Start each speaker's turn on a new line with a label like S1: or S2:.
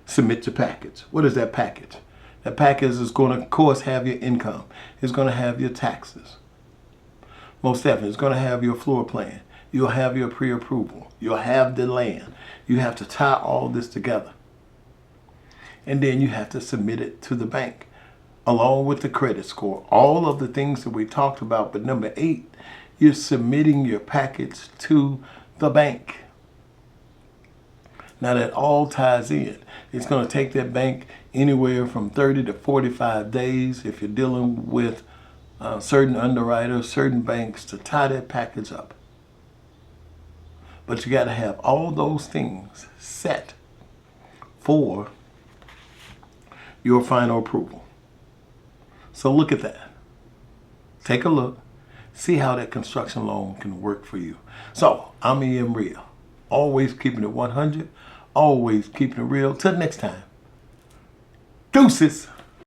S1: submit your package. What is that package? That package is going to, of course, have your income. It's going to have your taxes. Most definitely, it's going to have your floor plan. You'll have your pre-approval. You'll have the land. You have to tie all this together. And then you have to submit it to the bank, along with the credit score. All of the things that we talked about. But number 8, you're submitting your package to the bank. Now that all ties in. It's going to take that bank anywhere from 30 to 45 days if you're dealing with certain underwriters, certain banks, to tie that package up. But you got to have all those things set for your final approval. So look at that. Take a look. See how that construction loan can work for you. So I'm E.M. Real. Always keeping it 100. Always keeping it real. Till next time. Deuces.